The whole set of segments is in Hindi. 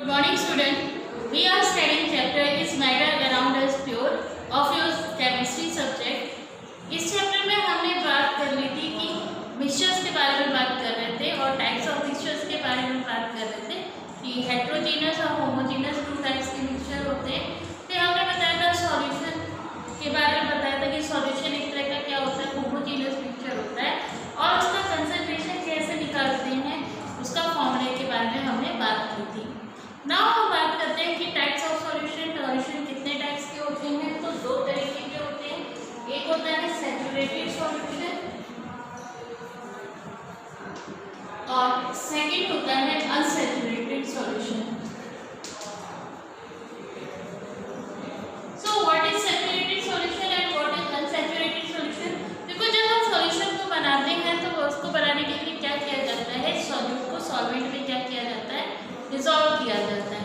Good morning, student. We are studying chapter is matter around us pure of your chemistry subject. इस चैप्टर में हमने बात कर ली थी कि मिक्सचर्स के बारे में बात कर रहे थे और टाइप्स ऑफ मिक्सचर्स के बारे में बात कर रहे थे कि हेट्रोजीनस और होमोजीनस टू टाइप्स के मिक्सचर होते हैं। फिर हमने बताया था सॉल्यूशन के बारे में बताया था कि सॉल्यूशन एक तरह का क्या होता है, होमोजीनस मिक्सचर होता है और उसका कंसंट्रेशन कैसे निकालते हैं उसका फॉर्मूले के बारे में हमने बात की थी। नाउ हम बात करते हैं कि टाइप्स ऑफ सॉल्यूशन। सॉल्यूशन कितने टाइप्स के होते हैं? तो दो तरीके के होते हैं। एक होता है सैचुरेटेड सॉल्यूशन और सेकंड होता है unsaturated solution. So what is saturated solution and what is unsaturated solution? देखो, जब हम सॉल्यूशन को बनाते हैं तो उसको बनाने के लिए क्या किया जाता है? सॉल्यूट को सॉल्वेंट में क्या किया जाता है? डिसॉल्व किया जाता है।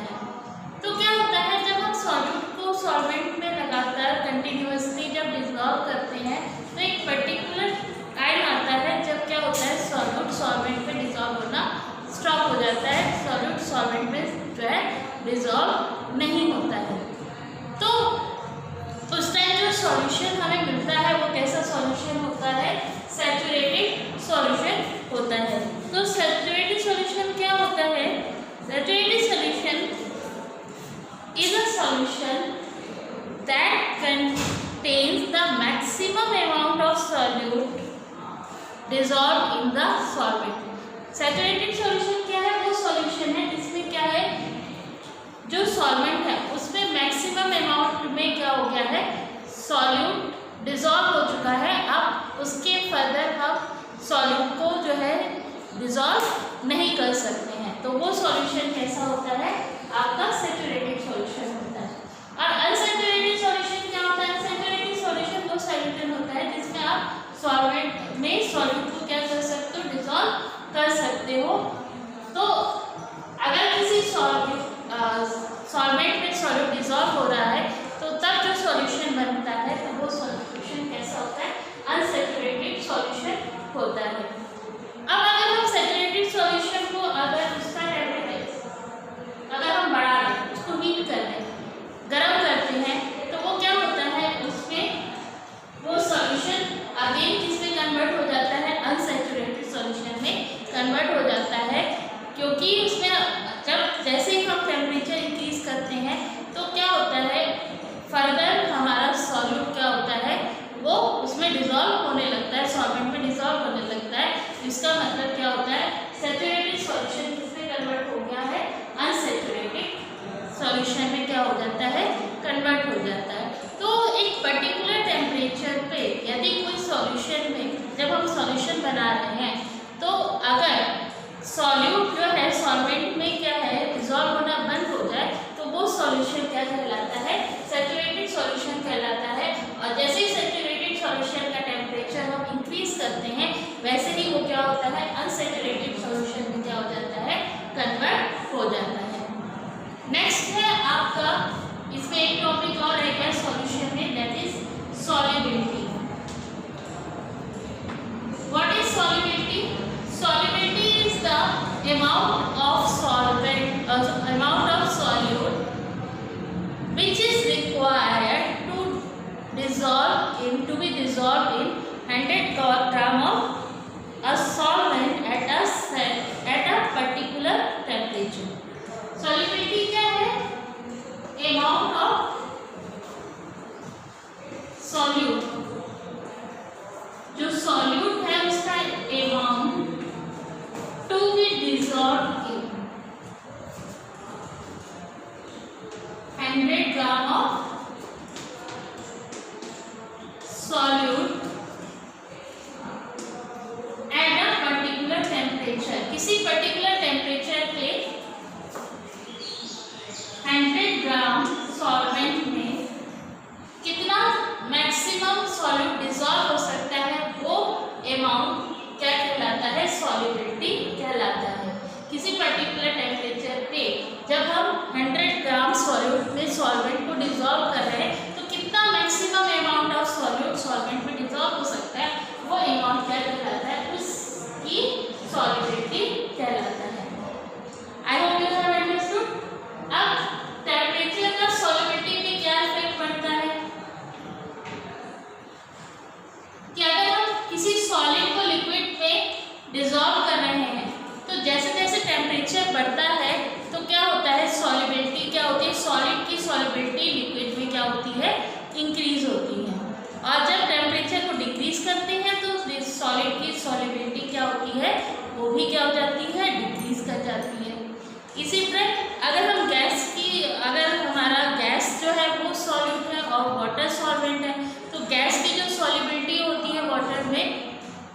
तो क्या होता है, जब हम सॉल्यूट को सॉल्वेंट में लगातार कंटिन्यूअसली जब डिसॉल्व करते हैं तो एक पर्टिकुलर टाइम आता है जब क्या होता है, सॉल्यूट सॉल्वेंट में डिसॉल्व होना स्टॉप हो जाता है, सॉल्यूट सॉल्वेंट में जो है डिसॉल्व नहीं होता है। तो उस टाइम जो सॉल्यूशन हमें मिलता है वो कैसा सॉल्यूशन होता है? सैचुरेटेड सॉल्यूशन होता है। तो सैचुरेटेड सॉल्यूशन क्या होता है? Saturated solution is a solution that contains the maximum amount of solute dissolved in the solvent. Saturated solution क्या है? वो solution है जिसमें क्या है, जो solvent है उसमें maximum amount में क्या हो गया है, solute dissolve हो चुका है। अब उसके further हम solute को जो है dissolve नहीं कर सकते हैं, तो वो सॉल्यूशन कैसा होता है? आपका सैचुरेटेड सॉल्यूशन होता है। और अनसैचुरेटेड सॉल्यूशन क्या होता है? अनसैचुरेटेड सॉल्यूशन वो सॉल्यूशन होता है जिसमें आप सॉल्वेंट में सॉल्यूट को क्या कर सकते हो? डिसॉल्व कर सकते हो। तो अगर किसी सॉल्वेंट में सॉल्यूट डिसॉल्व हो रहा है तो तब जो सॉल्यूशन बनता है तो वो सॉल्यूशन कैसा होता है? अनसैचुरेटेड सॉल्यूशन होता है। अब अगर हम सैचुरेटेड सॉल्यूशन को अगर उसका टेम्परेचर अगर हम बढ़ा दें, उसको हीट कर दें, गर्म करते हैं, तो वो क्या होता है, उसमें वो सॉल्यूशन अगेन किसमें कन्वर्ट हो जाता है? अनसैचुरेटेड सॉल्यूशन में कन्वर्ट हो जाता है, क्योंकि उसमें जब जैसे ही हम टेम्परेचर इंक्रीज करते हैं तो क्या होता है, फर्दर हमारा सॉल्यूट क्या होता है, वो उसमें डिसॉल्व होने लगता है, सॉल्वेंट में डिसॉल्व होने लगता है। इसका मतलब क्या होता है? सैचुरेटेड सॉल्यूशन किसमें कन्वर्ट हो गया है? अनसैचुरेटेड सॉल्यूशन में क्या हो जाता है? कन्वर्ट हो जाता है। तो एक पर्टिकुलर टेम्परेचर पे यदि कोई सॉल्यूशन में जब हम सॉल्यूशन बना रहे हैं तो अगर सॉल्यूट जो है सॉल्वेंट में क्या है, डिसॉल्व होना बंद हो जाए तो वो सॉल्यूशन क्या कहलाता है? सैचुरेटेड सॉल्यूशन कहलाता है। और जैसे ही सैचुरेटेड सॉल्यूशन का टेम्परेचर हम इंक्रीज करते हैं वैसे ही वो क्या होता है? अनसैचुरेटेड सॉल्यूशन में क्या हो जाता है? कन्वर्ट हो जाता है। नेक्स्ट है आपका, इसमें एक टॉपिक और है क्या सॉल्यूशन में, that is solubility. What is solubility? Solubility is the amount of solvent amount of solute which is required to be dissolved in 100 gram of a solvent at a particular temperature. Solubility क्या है? Amount of solute, जो solute है उसका amount to be dissolved in 100 gram of solute at a particular temperature. किसी पर्टिकुलर टेम्परेचर पे 100 ग्राम सॉल्वेंट में कितना मैक्सिमम सॉल्यूट डिसॉल्व हो सकता है, वो अमाउंट क्या कहलाता है? सॉल्युबिलिटी कहलाता है। किसी पर्टिकुलर टेम्परेचर पे जब हम 100 ग्राम सॉल्यूट में सॉल्वेंट को डिसॉल्व कर रहे हैं तो कितना maximum amount of solute solvent में डिसॉल्व हो सकता है, वो अमाउंट क्या कहलाता है? उसकी सॉल्युबिलिटी कहलाता है। आई होप यू हैव अंडरस्टूड।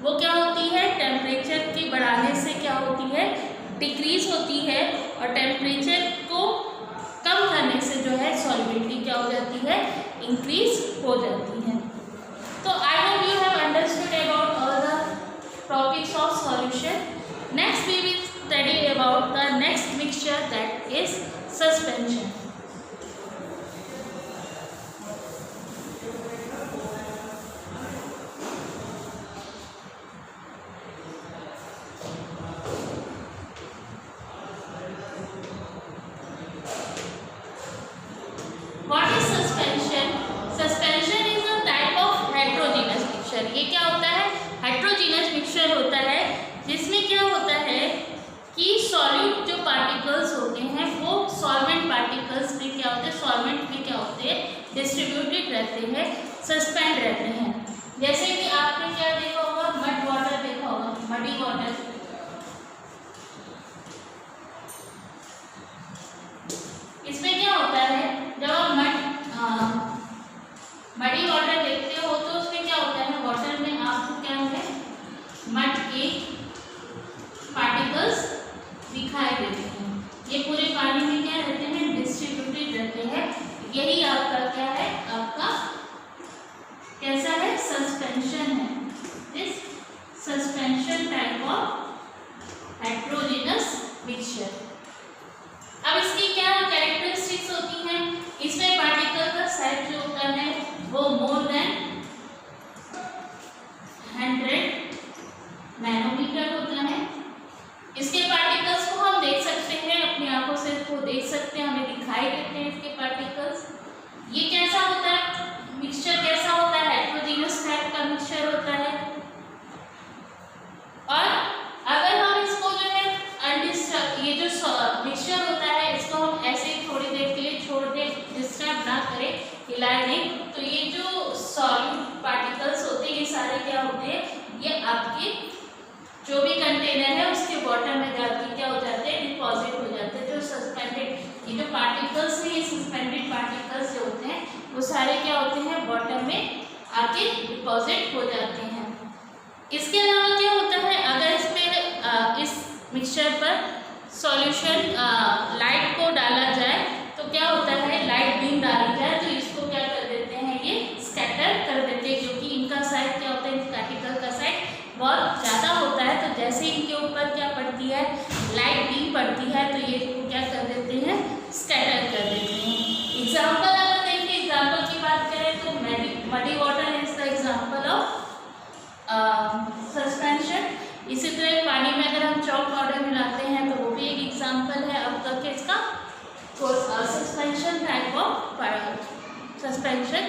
वो क्या होती है, टेम्परेचर के बढ़ाने से क्या होती है, डिक्रीज होती है, और टेम्परेचर को कम करने से जो है सॉल्युबिलिटी क्या हो जाती है, इंक्रीज हो जाती है। तो I hope you have understood about all the topics of solution. Next we will study about the next mixture, that is suspension. What is suspension? Suspension is a type of heterogeneous mixture. ये क्या होता है, heterogeneous mixture होता है, जिसमें क्या होता है कि सॉल्यूट जो पार्टिकल्स होते हैं वो सॉल्वेंट पार्टिकल्स में क्या होते हैं, सॉल्वेंट में क्या होते हैं, डिस्ट्रीब्यूटेड रहते हैं, सस्पेंड रहते हैं. जैसे कि आपने क्या देखा होगा, मड वाटर देखा होगा, मडी वाटर. इसमें क्या होता है, जब आप मडी वाटर देखते हो तो उसमें क्या होता है, वाटर में आपको क्या है, मड के पार्टिकल्स दिखाई देते हैं. ये पूरे पानी में क्या रहते हैं, डिस्ट्रीब्यूटेड रहते हैं. यही आपका क्या है, आपका कैसा है, सस्पेंशन है. This suspension type of heterogeneous mixture. अब इसकी क्या कैरेक्टरिस्टिक्स होती हैं, इसमें पार्टिकल का साइज जो होता है वो मोर देन 100 नैनोमीटर होता है. इसके पार्टिकल्स को हम देख सकते हैं, अपनी आंखों से इसको देख सकते हैं, हमें दिखाई देते हैं इसके पार्टिकल्स. ये कैसा होता है, मिक्सचर कैसा होता है, हेटेरोजेनस टाइप का मिक्सचर होता है. और अगर हम इसको जो है ये जो मिक्सचर होता है इसको हम ऐसे ही थोड़ी देर के लिए छोड़ दें, डिस्टर्ब ना करें, हिलाए नहीं, तो ये जो सॉल्यूट पार्टिकल्स होते हैं ये सारे क्या होते हैं, ये आपके जो भी कंटेनर है उसके बॉटम में जाके क्या हो जाते हैं, डिपॉजिट हो जाते हैं. जो सस्पेंडेड ये जो पार्टिकल्स हैं, ये सस्पेंडेड पार्टिकल्स जो होते हैं वो सारे क्या होते हैं, बॉटम में आके डिपॉजिट हो जाते हैं. इसके अलावा क्या होता है, अगर इसमें इस मिक्सचर पर सॉल्यूशन लाइट को डाला जाए तो क्या होता है, लाइट बीम डाली जाए तो इसको क्या कर देते हैं, ये स्कैटर कर देते हैं, क्योंकि इनका साइज क्या होता है, पार्टिकल का साइज बहुत ज़्यादा होता है. तो जैसे इनके ऊपर क्या पड़ती है, लाइट बीम पड़ती है, तो ये क्या कर देते हैं, स्कैटर कर देते हैं. एग्जाम्पल अगर देखिए, एग्जाम्पल की बात करें तो muddy water is the example of suspension. इसी तरह पानी में अगर हम चॉक पाउडर मिलाते हैं तो वो भी एक एग्जाम्पल है अब तक के इसका suspension type of suspension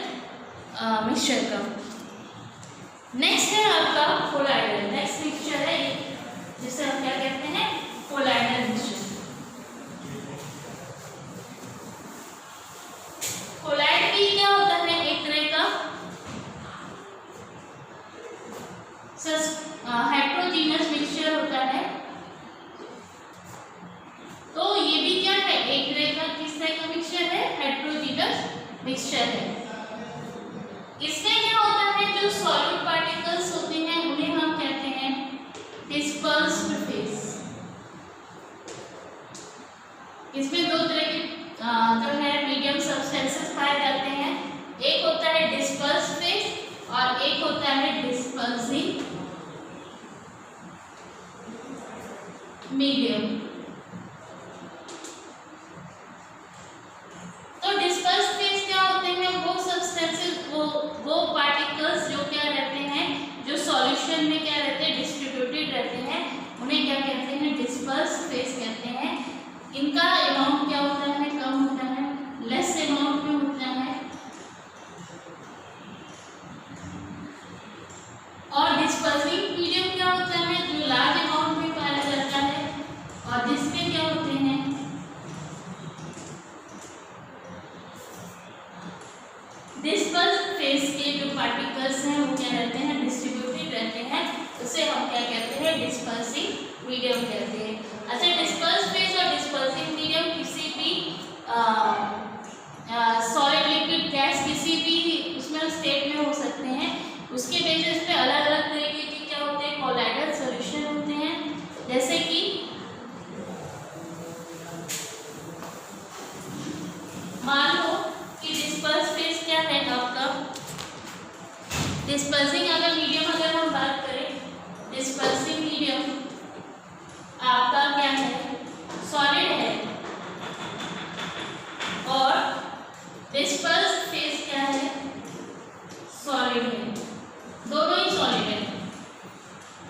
mixture का. नेक्स्ट है आपका कोलाइडल. नेक्स्ट मिक्सचर है जिसे हम क्या कहते हैं, कोलाइडल मिक्सचर. कोलाइड भी क्या होता है, एक तरह का हेटेरोजेनस मिक्सचर होता है. तो ये भी क्या है, एक तरह का किस तरह का मिक्सचर है, हेटेरोजेनस मिक्सचर है. इसमें क्या होता है, जो सॉलिड पार्टिकल्स होते हैं उन्हें हम कहते हैं डिस्पर्स्ड फेज. इसमें दो तरह के जो है मीडियम सब्सटेंसेस पाए जाते हैं. एक होता है डिस्पर्स्ड फेज और एक होता है डिस्पर्सिंग मीडियम. तो डिस्पर्स फेज क्या होते हैं, वो सब्सटेंसेस, वो पार्टिकल्स जो क्या रहते हैं, जो सॉल्यूशन में क्या रहते हैं, डिस्ट्रीब्यूटेड रहते हैं, उन्हें क्या कहते हैं, डिस्पर्स फेज कहते हैं. इनका अमाउंट क्या होता है, कम होता है, लेस अमाउंट में होता है. और डिस्पर्सिंग मीडियम क्या होता है, जो लार्ज अमाउंट में पाया जाता है. और जिसमें क्या होते हैं, डिस्पर्स फेज के जो पार्टिकल्स हैं वो क्या रहते हैं, डिस्ट्रीब्यूटेड रहते हैं. उसे हम क्या कहते हैं, डिस्पर्सिंग मीडियम कहते हैं. अच्छा, डिस्पर्स फेज और डिस्पर्सिंग मीडियम किसी भी सॉलिड लिक्विड गैस किसी भी उसमें स्टेट में हो सकते हैं. उसके बेसिस पे अलग अलग तरीके के क्या होते हैं, कोलाइडल सॉल्यूशन होते हैं, जैसे कि मान लो कि डिस्पर्स फेज क्या है आपका, डिस्पर्सिंग अगर मीडियम अगर हम बात करें, डिस्पर्सिंग मीडियम आपका क्या है, सॉलिड है, और डिस्पर्स फेज क्या है, सॉलिड है, दोनों ही सॉलिड है।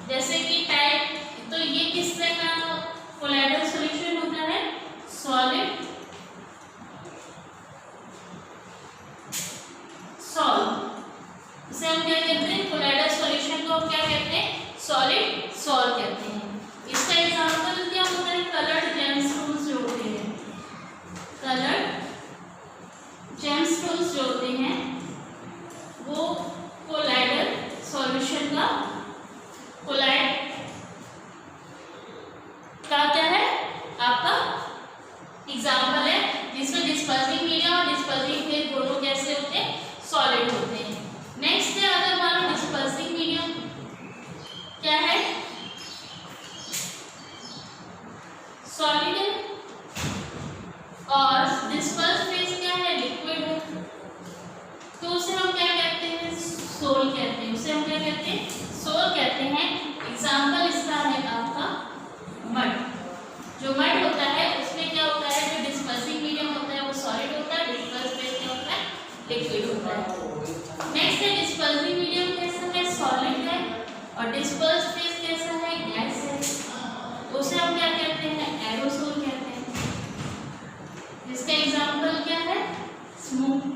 जैसे कि टाइप, तो ये किस तरह का कोलाइडल सॉल्यूशन होता है, सॉलिड सॉल्व, इसे हम क्या कहते हैं, कोलाइडल सॉल्यूशन को हम क्या कहते हैं, सॉलिड सॉल्व कहते हैं। इसका एग्जांपल क्या होता है, कलर्ड जेमस्टोन्स जो होते हैं, कलर्ड जेमस्टोन्स जो होते हैं वो कोलाइडल सॉल्यूशन का, कोलाइड का क्या है आपका एग्जांपल है, जिसमें डिस्पर्सिंग मीडियम और डिस्पर्सिंग फेज दोनों कैसे होते हैं, सॉलिड होते हैं। नेक्स्ट है, अगर मान लो डिस्पर्सिंग मीडियम क्या है, सॉलिड है, और डिस्पर्स फेज क्या है, लिक्विड है, तो उसे हम क्या कहते हैं, सोल कहते हैं, उसे हम क्या कहते हैं, सोल कहते हैं। एग्जाम्पल इसका है आपका मड, जो मड होता है उसमें क्या होता है, जो डिस्पर्सिंग मीडियम होता है वो सॉलिड होता है, डिस्पर्स फेज क्या होता है, लिक्विड होता है। नेक्स्ट है, डिस्पर्सिंग मीडियम कैसा है, सॉलिड है, और डिस्पर्स फेज कैसा है, गैस है, तो उसे हम क्या कहते हैं, एरोसोल कहते हैं, जिसका एग्जांपल क्या है, स्मोक।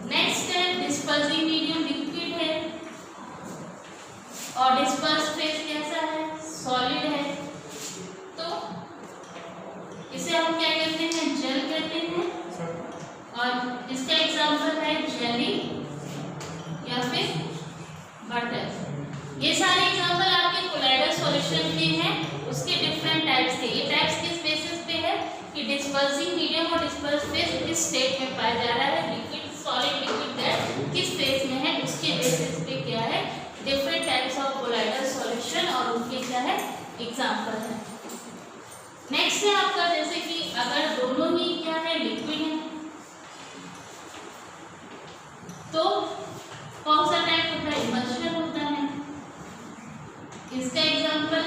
नेक्स्ट है, डिस्पर्सिंग मीडियम लिक्विड है, और डिस्पर्स फेज कैसा है, सॉलिड है, तो इसे हम क्या कहते हैं, जेल कहते हैं, और इसका एग्जांपल है जेली या फिर बटर। ये सारे एग्जांपल आपके कोलाइडल सॉल्यूशन के हैं, उसके डिफरेंट टाइप्स के। ये टाइप्स किस बेसिस पे है कि डिस्पर्सिंग मीडियम और डिस्पर्स फेज किस स्टेट में पाया जा रहा है, लिक्विड सॉलिड लिक्विड गैस किस फेज में है, उसके बेसिस पे क्या है, different types of colloidal solution और उनके क्या है एग्जांपल है। नेक्स्ट है आपका, जैसे कि अगर दोनों ही क्या है, लिक्विड है, तो कौन सा टाइप होता है, इमल्शन होता है। इसका एग्जांपल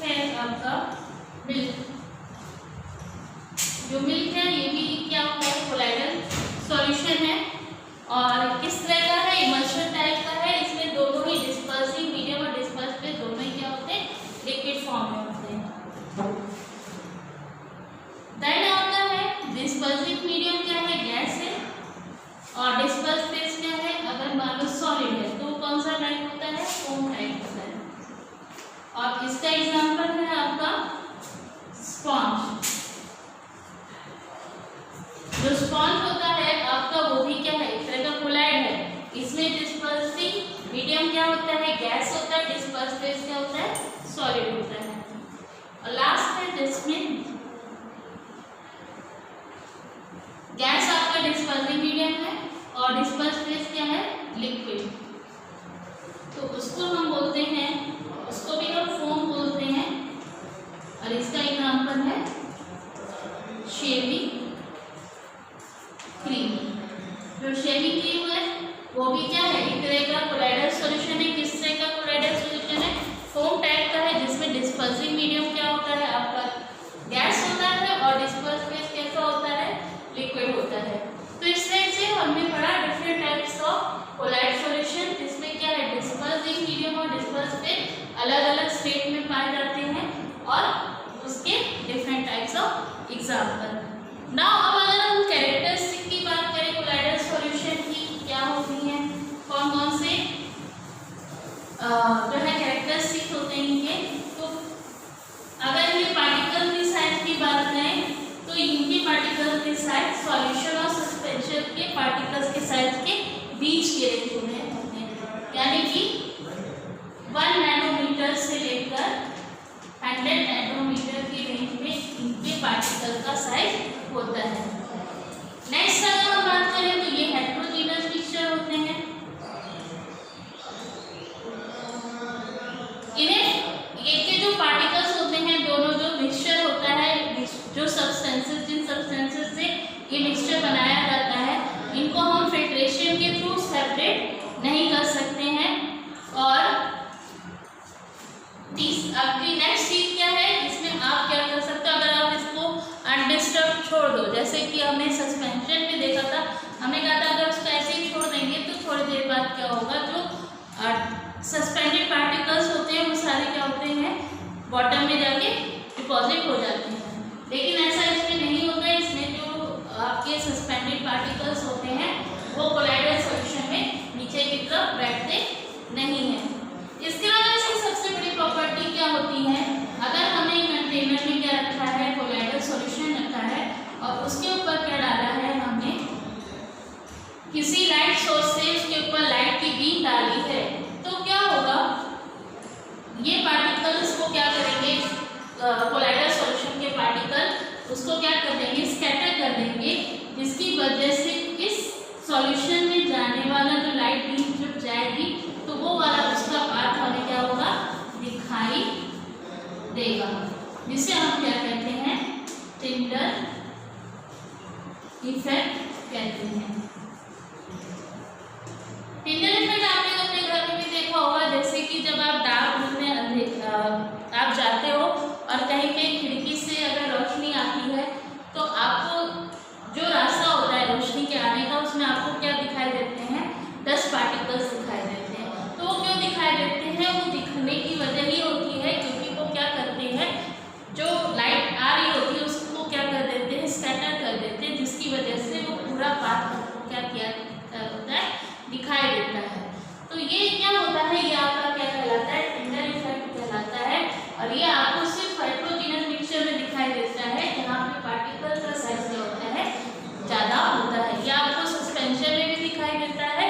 है आपका मिल्क, जो मिल्क है ये भी क्या होता है, कोलाइडल सॉल्यूशन है, और किस तरह का है, इमल्शन टाइप का है। इसमें दोनों ही डिस्पर्सिंग मीडियम और डिस्पर्स फेज दोनों ही क्या होते हैं, लिक्विड फॉर्म में होते हैं। देन आता है डिस्पर्सिंग मीडियम क्या है, गैस है, और डिस्पर्स फेज क्या है, अगर मान लो सॉलिड है तो कौन सा टाइप होता है, फोम टाइप होता है, और इसका एग्जांपल है आपका स्पॉन्ज। जो स्पॉन्ज होता है आपका वो भी क्या है, एक तरह का कोलाइड है, इसमें डिस्पर्सिंग मीडियम क्या होता है, गैस होता है, डिस्पर्स फेज क्या होता है, सॉलिड होता है। और लास्ट है जिसमें गैस आपका डिस्पर्सिंग मीडियम है और डिस्पर्स फेज क्या है, लिक्विड, तो उसको हम बोलते हैं, उसको भी हम फोम बोलते हैं, और इसका एग्जांपल है शेविंग क्रीम। जो शेविंग क्रीम है वो भी क्या है, एक तरह का कोलाइडल सॉल्यूशन है। किस तरह का कोलाइडल सॉल्यूशन है, फोम टाइप का है, जिसमें डिस्पर्सिंग मीडियम क्या होता है आपका, गैस होता है, और डिस्पर्स फेज कैसा होता है, लिक्विड होता है। तो इस तरह से हमने पढ़ा different types of colloid solution, जिसमें क्या है, डिस्पर्सिंग मीडियम और डिस्पर्स फेज अलग अलग स्टेट में पाए जाते हैं, और उसके different types of example. Now अब अगर हम कैरेक्टरिस्टिक की बात करें कोलाइडल सॉल्यूशन की, क्या होती हैं, कौन कौन से जो है कैरेक्टरिस्टिक होते हैं इनके, तो अगर ये पार्टिकल की साइज की बात करें तो इनके पार्टिकल के साइज सॉल्यूशन और सस्पेंशन के पार्टिकल्स के साइज के बीच के रेंज में होते हैं, यानी कि 1 नैनोमीटर से लेकर 100 नैनोमीटर के रेंज में इनके पार्टिकल का साइज होता है। नेक्स्ट अगर हम बात करें तो ये हेटेरोजीनस मिक्सचर होते हैं, जैसे कि हमें सस्पेंशन में देखा था, हमने कहा था अगर उसको ऐसे ही छोड़ देंगे तो थोड़ी देर बाद क्या होगा, जो सस्पेंडेड पार्टिकल्स होते हैं वो सारे क्या होते हैं, बॉटम में जाके डिपॉजिट हो जाते हैं। लेकिन ऐसा इसमें नहीं होता है, इसमें जो आपके सस्पेंडेड पार्टिकल्स होते हैं वो कोलाइडल सॉल्यूशन में नीचे की तरफ बैठते नहीं है। इसके अलावा इसकी सबसे बड़ी प्रॉपर्टी क्या होती है, अगर हमने कंटेनर में क्या रखा है, कोलाइडल सॉल्यूशन रखा है और उसके ऊपर क्या डाला है, हमने किसी लाइट सोर्स से उसके ऊपर लाइट की बीम डाली है, तो क्या होगा, ये पार्टिकल्स को क्या करेंगे, कोलाइडल सॉल्यूशन के पार्टिकल उसको क्या कर देंगे, स्कैटर कर देंगे, जिसकी वजह से इस सॉल्यूशन में जाने वाला जो लाइट बीम जब जाएगी तो वो वाला उसका पाथ हमें क्या होगा, दिखाई देगा, जिसे हम क्या कहते हैं, टिंडर इफेक्ट कहते हैं। टिंडर इफेक्ट आपने अपने घर में भी देखा होगा, जैसे कि जब आप डार्क रूम में आप जाते हो और कहीं पे खिड़की से अगर रोशनी आती है तो आपको जो रास्ता होता है रोशनी के आने का, उसमें आपको क्या दिखाई देते हैं, डस्ट पार्टिकल्स दिखाई देते हैं। तो वो क्यों दिखाई देते हैं, वो दिखने की वजह ही होती है क्योंकि वो क्या करते हैं, जो लाइट आ रही होती है उसको क्या कर देते हैं, स्कैटर कर देते हैं, जिसकी वजह से वो पूरा पाथ आपको क्या किया होता है, दिखाई देता है। तो ये क्या होता है, ये आपका क्या कहलाता है, टिंडर इफेक्ट कहलाता है। और ये आपको सिर्फ हेटेरोजेनस मिक्सचर में दिखाई देता है जहाँ पे पार्टिकल का साइज क्या होता है, ज़्यादा होता है। ये आपको सस्पेंशन में भी दिखाई देता है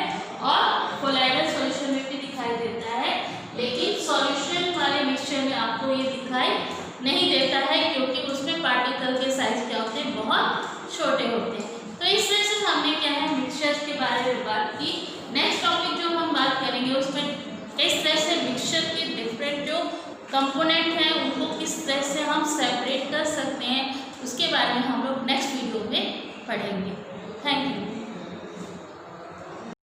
और कोलाइडल सॉल्यूशन में भी दिखाई देता है, लेकिन सॉल्यूशन वाले मिक्सचर में आपको ये दिखाई नहीं देता है क्योंकि उसमें पार्टिकल के साइज क्या होते हैं, बहुत छोटे होते हैं। तो इस तरह से हमने क्या है, मिक्सचर्स के बारे में बात की। नेक्स्ट टॉपिक जो हम बात करेंगे उसमें इस तरह से मिक्सचर के डिफरेंट जो कंपोनेंट हैं उनको किस तरह से हम सेपरेट कर सकते हैं, उसके बारे में हम लोग नेक्स्ट वीडियो में पढ़ेंगे। Thank you.